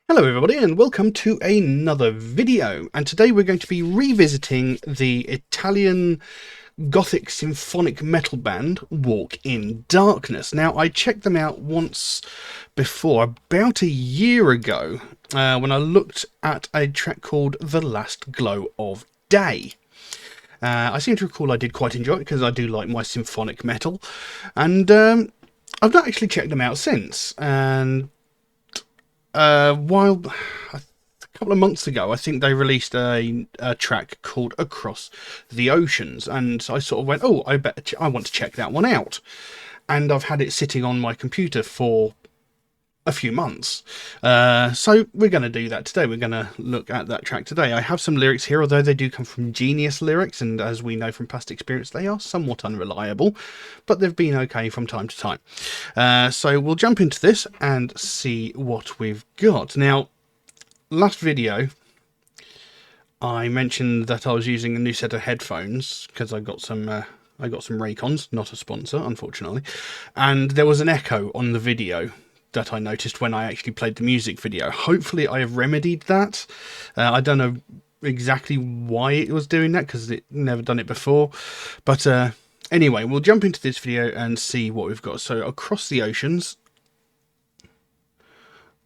Hello everybody and welcome to another video, and today we're going to be revisiting the Italian Gothic symphonic metal band Walk in Darkness. Now, I checked them out once before, about a year ago, when I looked at a track called The Last Glow of Day. I seem to recall I did quite enjoy it because I do like my symphonic metal, and I've not actually checked them out since. And while a couple of months ago, I think they released a track called Across the Oceans, and I sort of went, oh, I want to check that one out. And I've had it sitting on my computer for a few months, so we're going to do that today. We're going to look at that track today. I have some lyrics here, although they do come from Genius Lyrics, and as we know from past experience, they are somewhat unreliable, but they've been okay from time to time. So we'll jump into this and see what we've got. Now, last video I mentioned that I was using a new set of headphones because I got some Raycons, not a sponsor unfortunately, and there was an echo on the video that I noticed when I actually played the music video. Hopefully I have remedied that. I don't know exactly why it was doing that because it never done it before, but anyway, we'll jump into this video and see what we've got. So, Across the Oceans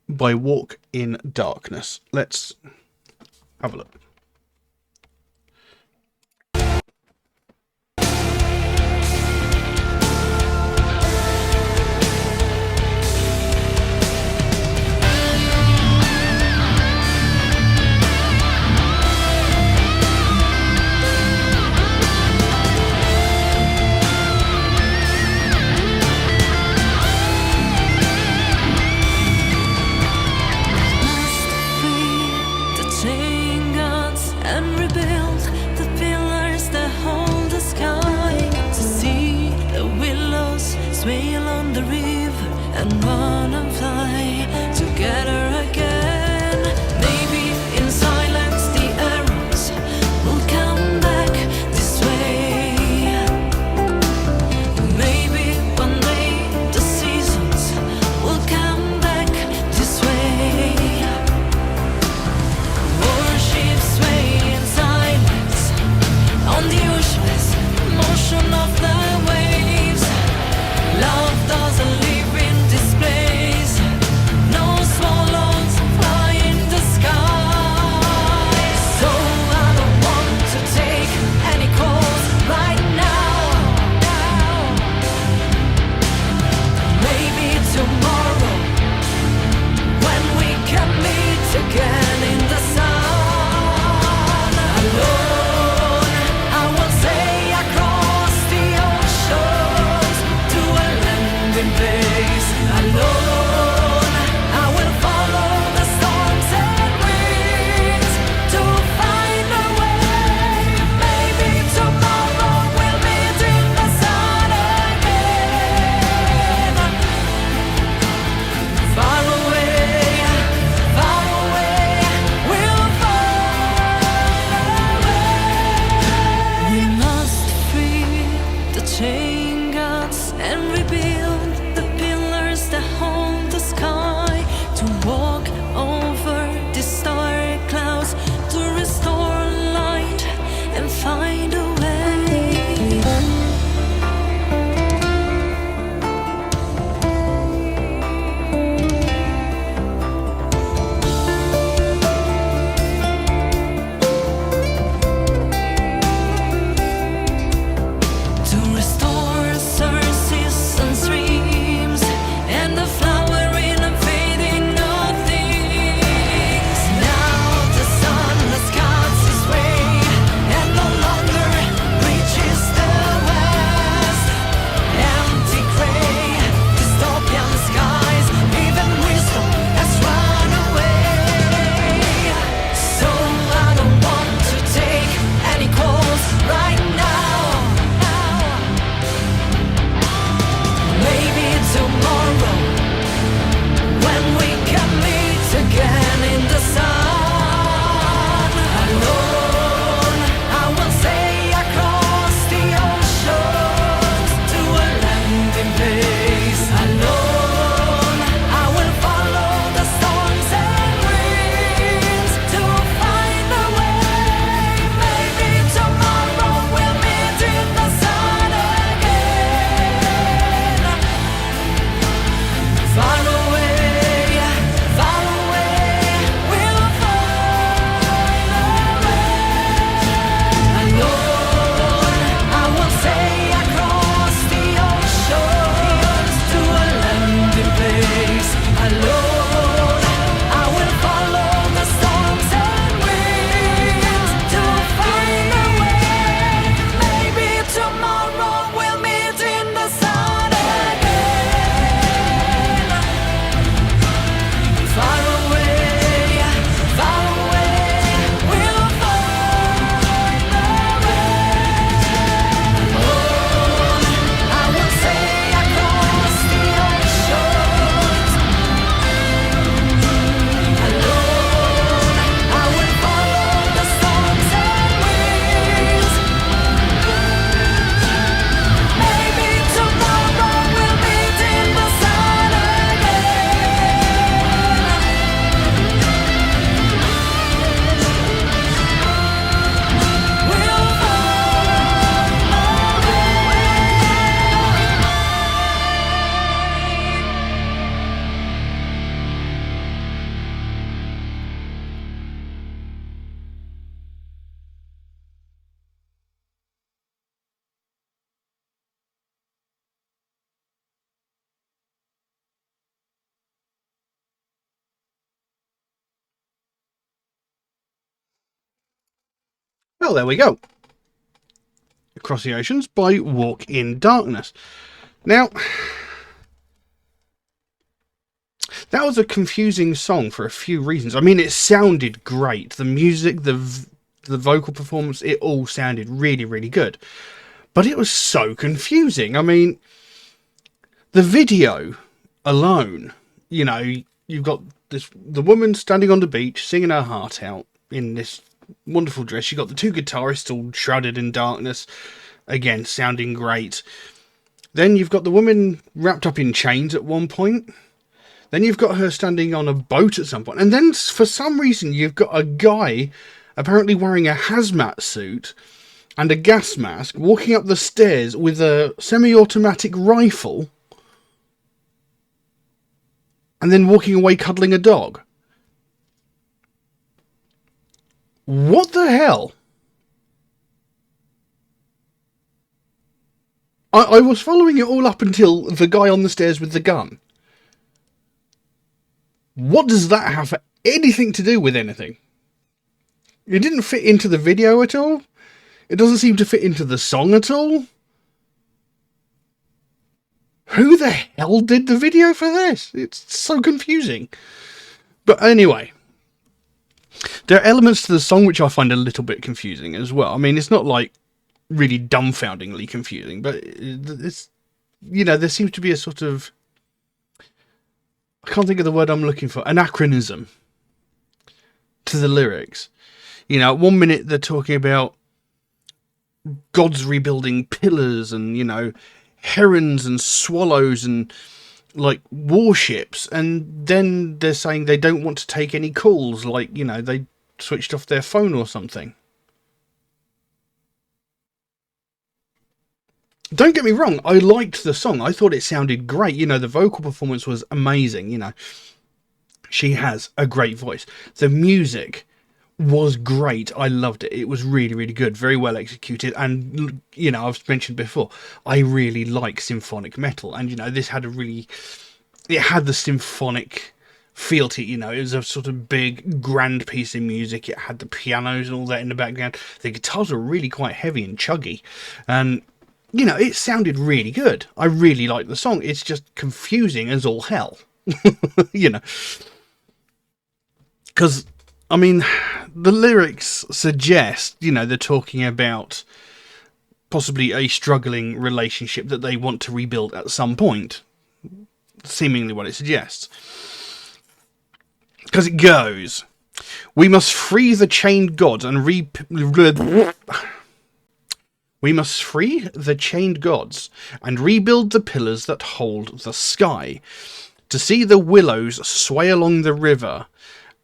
by Walk in Darkness. Let's have a look. Sway along the river and run and fly together again. Maybe in silence the arrows will come back this way. Maybe one day the seasons will come back this way. Warships sway in silence on the ocean's motion of the waves. Love doesn't live in this place. No swallows fly in the sky. So I don't want to take any calls right now. Maybe tomorrow, when we can meet again in the sun. Alone, I will say across the oceans to a landing place. Alone, I will follow the storms and winds to find a way. Maybe tomorrow we'll meet in the sun again. Far away, we'll find a way. We must free the chain guns and rebuild the pillars that hold the sky, to walk over the star clouds, to restore light and find a way. To restore Cersei's Well, there we go. Across the Oceans by Walk in Darkness. Now, that was a confusing song for a few reasons. I mean, it sounded great. The music, the vocal performance, it all sounded really, really good. But it was so confusing. I mean, the video alone, you know, you've got the woman standing on the beach singing her heart out in this wonderful dress. You've got the two guitarists all shrouded in darkness, again, sounding great. Then you've got the woman wrapped up in chains at one point. Then you've got her standing on a boat at some point. And then, for some reason, you've got a guy apparently wearing a hazmat suit and a gas mask walking up the stairs with a semi-automatic rifle and then walking away cuddling a dog. What the hell? I was following it all up until the guy on the stairs with the gun. What does that have anything to do with anything? It didn't fit into the video at all. It doesn't seem to fit into the song at all. Who the hell did the video for this? It's so confusing. But anyway, there are elements to the song which I find a little bit confusing as well. I mean, it's not like really dumbfoundingly confusing, but it's, you know, there seems to be a sort of, I can't think of the word I'm looking for, anachronism to the lyrics. You know, 1 minute they're talking about gods rebuilding pillars and, you know, herons and swallows and, like, warships. And then they're saying they don't want to take any calls, like, you know, they switched off their phone or something. Don't get me wrong, I liked the song. I thought it sounded great. You know, the vocal performance was amazing, you know. She has a great voice. The music was great. I loved it. It was really, really good. Very well executed. And, you know, I've mentioned before, I really like symphonic metal. And, you know, this had it had the symphonic feel to it, you know. It was a sort of big, grand piece of music. It had the pianos and all that in the background. The guitars were really quite heavy and chuggy. And, you know, it sounded really good. I really liked the song. It's just confusing as all hell. You know. Because, I mean, the lyrics suggest, you know, they're talking about possibly a struggling relationship that they want to rebuild at some point. Seemingly what it suggests. Because it goes, we must free the chained gods and we must free the chained gods and rebuild the pillars that hold the sky. To see the willows sway along the river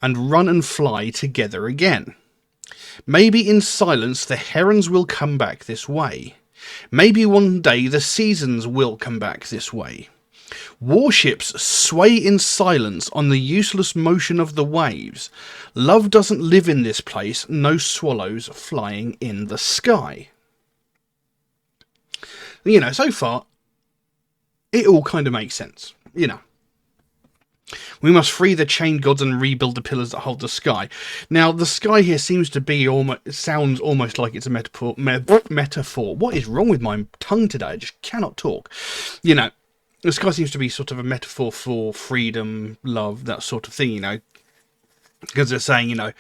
and run and fly together again. Maybe in silence the herons will come back this way. Maybe one day the seasons will come back this way. Warships sway in silence on the useless motion of the waves. Love doesn't live in this place, no swallows flying in the sky. You know, so far, it all kind of makes sense, you know. We must free the chained gods and rebuild the pillars that hold the sky. Now, the sky here seems to be sounds almost like it's a metaphor. What is wrong with my tongue today? I just cannot talk. You know, the sky seems to be sort of a metaphor for freedom, love, that sort of thing, you know. Because they're saying, you know,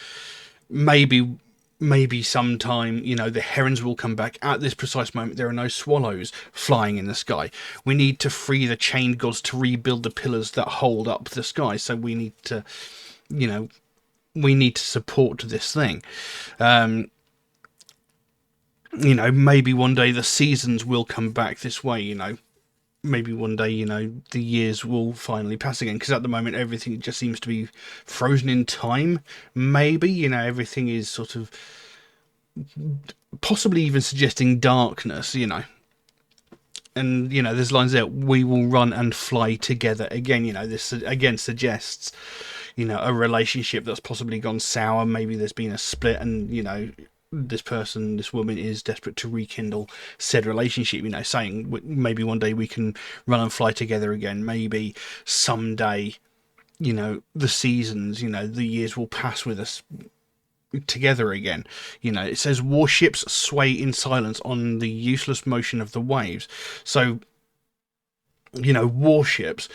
maybe sometime, you know, the herons will come back. At this precise moment, there are no swallows flying in the sky. We need to free the chained gods to rebuild the pillars that hold up the sky. So we need to, you know, we need to support this thing. You know, maybe one day the seasons will come back this way, you know. Maybe one day, you know, the years will finally pass again. Because at the moment, everything just seems to be frozen in time. Maybe, you know, everything is sort of possibly even suggesting darkness, you know. And, you know, there's lines there, we will run and fly together again. You know, this again suggests, you know, a relationship that's possibly gone sour. Maybe there's been a split and, you know, this woman is desperate to rekindle said relationship, you know, saying maybe one day we can run and fly together again. Maybe someday, you know, the seasons, you know, the years will pass with us. together again. It says warships sway in silence on the useless motion of the waves. So, warships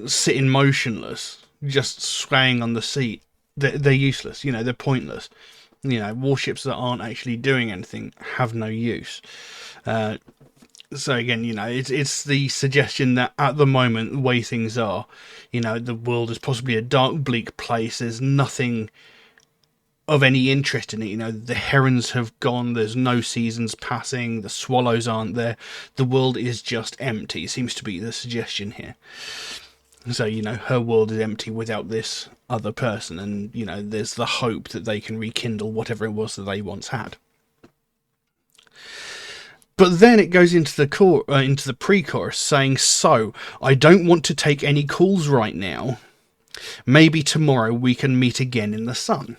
sitting motionless, just swaying on the sea. They're useless. They're pointless. Warships that aren't actually doing anything have no use. So again, it's the suggestion that at the moment, the way things are, the world is possibly a dark, bleak place. There's nothing of any interest in it. The herons have gone, there's no seasons passing, the swallows aren't there, the world is just empty, seems to be the suggestion here. So, her world is empty without this other person, and, there's the hope that they can rekindle whatever it was that they once had. But then it goes into the pre-chorus saying, "So, I don't want to take any calls right now. Maybe tomorrow we can meet again in the sun."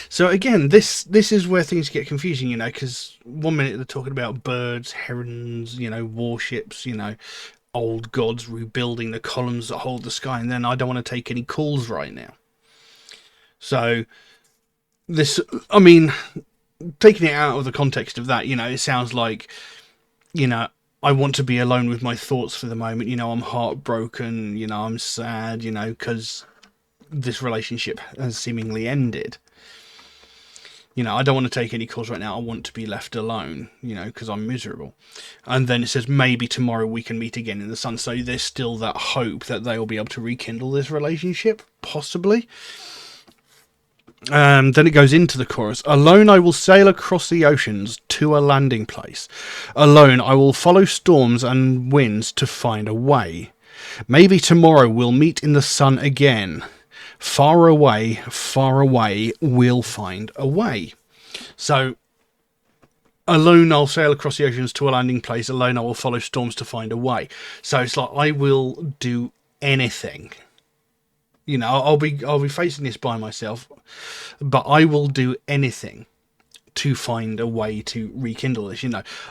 So again, this is where things get confusing, because 1 minute they're talking about birds, herons, warships, old gods rebuilding the columns that hold the sky, and then I don't want to take any calls right now. So this, I mean, taking it out of the context of that, it sounds like, I want to be alone with my thoughts for the moment. I'm heartbroken, I'm sad, because this relationship has seemingly ended. I don't want to take any calls right now. I want to be left alone, because I'm miserable. And then it says, maybe tomorrow we can meet again in the sun. So there's still that hope that they'll be able to rekindle this relationship, possibly. Then it goes into the chorus. "Alone I will sail across the oceans to a landing place. Alone I will follow storms and winds to find a way. Maybe tomorrow we'll meet in the sun again. Far away, we'll find a way." So, alone I'll sail across the oceans to a landing place. Alone I will follow storms to find a way. So it's like, I will do anything. I'll be facing this by myself, but I will do anything to find a way to rekindle this.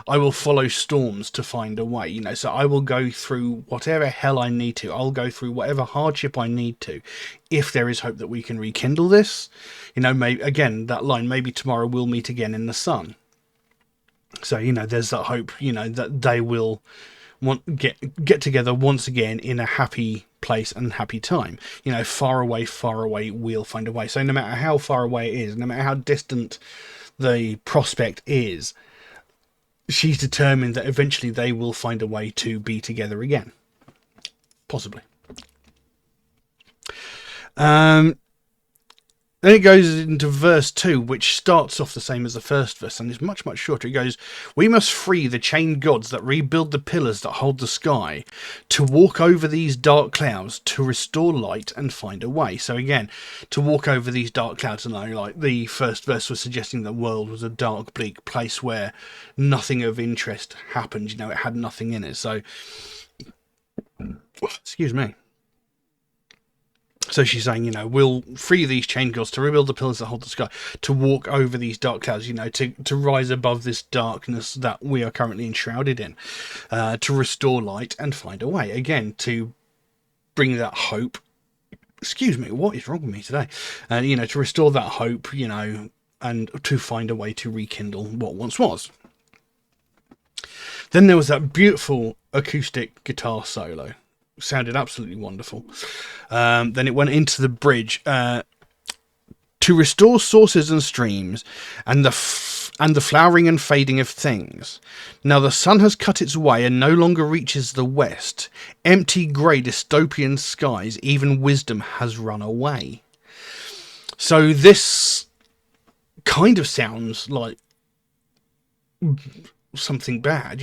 I will follow storms to find a way. So I will go through whatever hell I need to. I'll go through whatever hardship I need to, if there is hope that we can rekindle this. Maybe, again, that line, "Maybe tomorrow we'll meet again in the sun." So, there's that hope, that they will get together once again in a happy place and happy time. Far away, we'll find a way. So no matter how far away it is, no matter how distant the prospect is, she's determined that eventually they will find a way to be together again. Possibly. Then it goes into verse 2, which starts off the same as the first verse and is much, much shorter. It goes, "We must free the chained gods that rebuild the pillars that hold the sky, to walk over these dark clouds, to restore light and find a way." So again, to walk over these dark clouds, and like the first verse was suggesting the world was a dark, bleak place where nothing of interest happened. It had nothing in it. So, excuse me. So she's saying, we'll free these chained gods to rebuild the pillars that hold the sky, to walk over these dark clouds, to rise above this darkness that we are currently enshrouded in, to restore light and find a way. Again, to bring that hope. Excuse me, what is wrong with me today? To restore that hope, and to find a way to rekindle what once was. Then there was that beautiful acoustic guitar solo. Sounded absolutely wonderful. Then it went into the bridge, "To restore sources and streams, and the flowering and fading of things. Now the sun has cut its way and no longer reaches the west. Empty grey dystopian skies, even wisdom has run away." So this kind of sounds like something bad,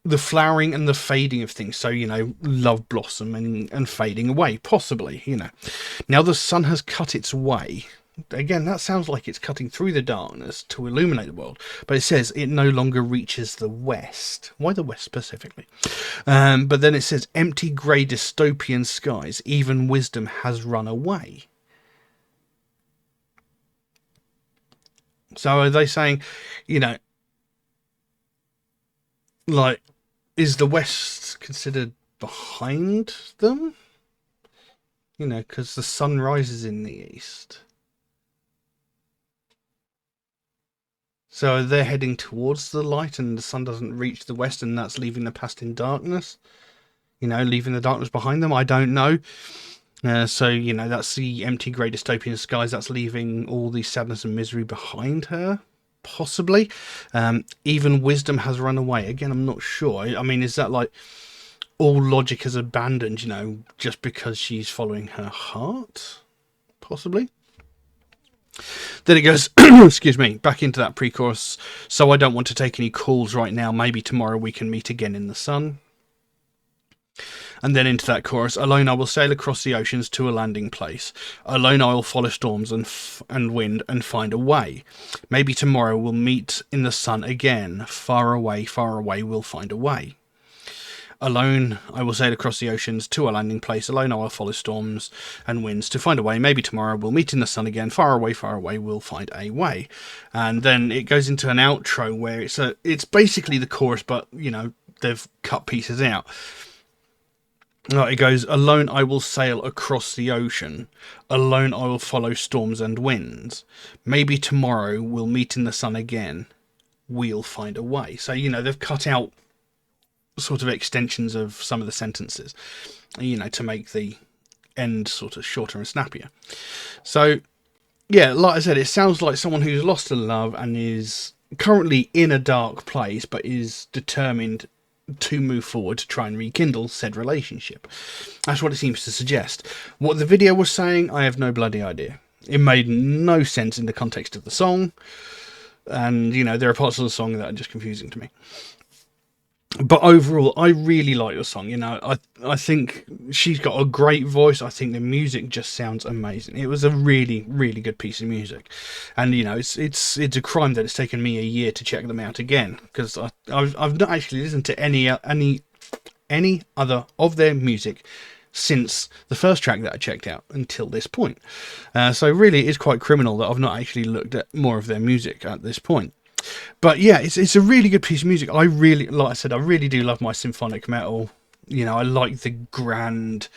the flowering and the fading of things. So, love blossoming and fading away, possibly, Now the sun has cut its way. Again, that sounds like it's cutting through the darkness to illuminate the world. But it says it no longer reaches the west. Why the west specifically? But then it says, "Empty grey dystopian skies, even wisdom has run away." So are they saying, like, is the West considered behind them? You know, because the sun rises in the east. So they're heading towards the light and the sun doesn't reach the west, and that's leaving the past in darkness. You know, leaving the darkness behind them. I don't know. So, you know, that's the empty grey dystopian skies. That's leaving all the sadness and misery behind her. Possibly. Even wisdom has run away. Again, I'm not sure. I mean, is that like all logic is abandoned, you know, just because she's following her heart? Possibly. Then it goes, excuse me, back into that pre-chorus. So I don't want to take any calls right now. Maybe tomorrow we can meet again in the sun. And then into that chorus, alone I will sail across the oceans to a landing place. Alone I will follow storms and wind and find a way. Maybe tomorrow we'll meet in the sun again. Far away, we'll find a way. Alone I will sail across the oceans to a landing place. Alone I will follow storms and winds to find a way. Maybe tomorrow we'll meet in the sun again. Far away, we'll find a way. And then it goes into an outro where it's basically the chorus, but, you know, they've cut pieces out. It goes, alone I will sail across the ocean. Alone I will follow storms and winds. Maybe tomorrow we'll meet in the sun again. We'll find a way. So, you know, they've cut out sort of extensions of some of the sentences, you know, to make the end sort of shorter and snappier. So, yeah, like I said, it sounds like someone who's lost a love and is currently in a dark place, but is determined to move forward to try and rekindle said relationship. That's what it seems to suggest. What the video was saying, I have no bloody idea. It made no sense in the context of the song, and, you know, there are parts of the song that are just confusing to me. But overall, I really like the song. You know, I think she's got a great voice. I think the music just sounds amazing. It was a really, really good piece of music, and, you know, it's a crime that it's taken me a year to check them out again, because I've not actually listened to any other of their music since the first track that I checked out until this point. So really, it is quite criminal that I've not actually looked at more of their music at this point. But yeah, it's a really good piece of music. I really, like I said, I really do love my symphonic metal. You know, I like the grand,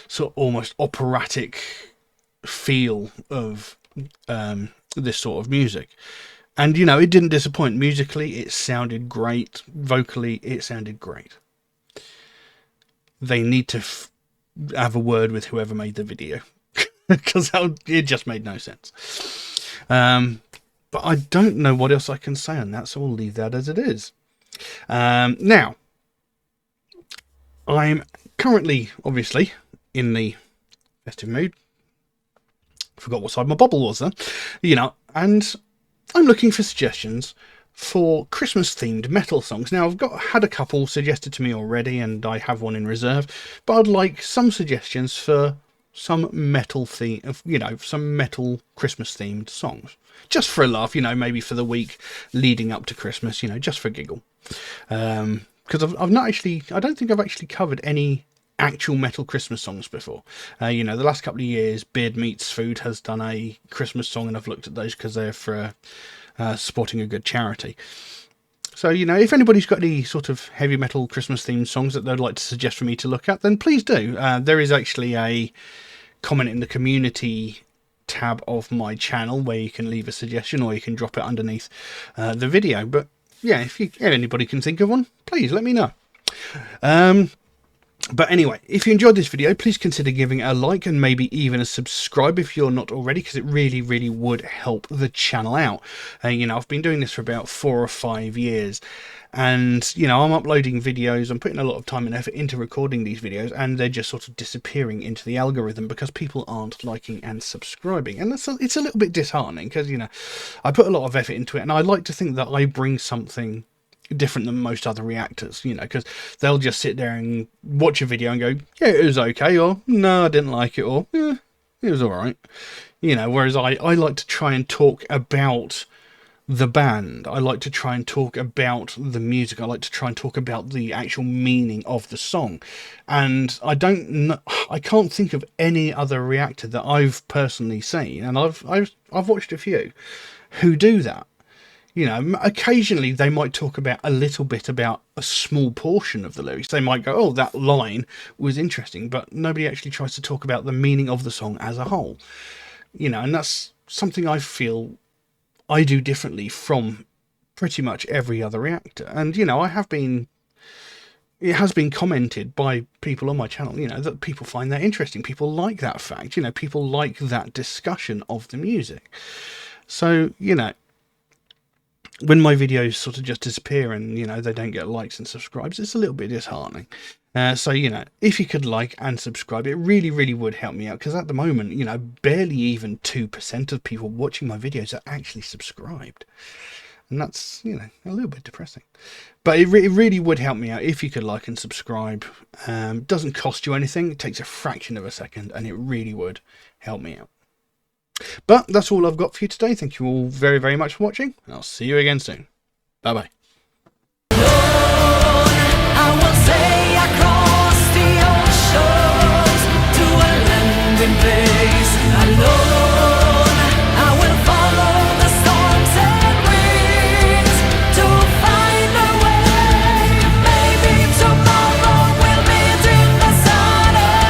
sort of almost operatic feel of this sort of music. And, you know, it didn't disappoint. Musically, it sounded great. Vocally, it sounded great. They need to have a word with whoever made the video, because it just made no sense. But I don't know what else I can say on that, so we'll leave that as it is. Now, I'm currently, obviously, in the festive mood. Forgot what side my bubble was then. You know, and I'm looking for suggestions for Christmas-themed metal songs. Now, I've had a couple suggested to me already, and I have one in reserve, but I'd like some suggestions for some metal theme, you know, some metal Christmas-themed songs. Just for a laugh, you know, maybe for the week leading up to Christmas, you know, just for a giggle. Because I've not actually, I don't think I've actually covered any actual metal Christmas songs before. You know, the last couple of years, Beard Meats Food has done a Christmas song, and I've looked at those because they're for supporting a good charity. So, you know, if anybody's got any sort of heavy metal Christmas themed songs that they'd like to suggest for me to look at, then please do. There is actually a comment in the community tab of my channel where you can leave a suggestion, or you can drop it underneath the video. But yeah, if anybody can think of one, please let me know. But anyway, if you enjoyed this video, please consider giving it a like and maybe even a subscribe if you're not already, because it really, really would help the channel out. You know, I've been doing this for about 4 or 5 years, and, you know, I'm uploading videos, I'm putting a lot of time and effort into recording these videos, and they're just sort of disappearing into the algorithm because people aren't liking and subscribing. And it's a little bit disheartening, because, you know, I put a lot of effort into it, and I like to think that I bring something different than most other reactors, you know, because they'll just sit there and watch a video and go, yeah, it was okay, or no, I didn't like it, or yeah, it was alright, you know. Whereas I like to try and talk about the band, I like to try and talk about the music, I like to try and talk about the actual meaning of the song. And I can't think of any other reactor that I've personally seen, and I've watched a few who do that. You know, occasionally they might talk about a little bit about a small portion of the lyrics. They might go, oh, that line was interesting, but nobody actually tries to talk about the meaning of the song as a whole. You know, and that's something I feel I do differently from pretty much every other reactor. And, you know, it has been commented by people on my channel, you know, that people find that interesting. People like that fact, you know, people like that discussion of the music. So, you know, when my videos sort of just disappear and, you know, they don't get likes and subscribes, it's a little bit disheartening. So, you know, if you could like and subscribe, it really, really would help me out. Because at the moment, you know, barely even 2% of people watching my videos are actually subscribed. And that's, you know, a little bit depressing. But it really would help me out if you could like and subscribe. Doesn't cost you anything. It takes a fraction of a second, and it really would help me out. But that's all I've got for you today. Thank you all very, very much for watching, and I'll see you again soon. Bye-bye.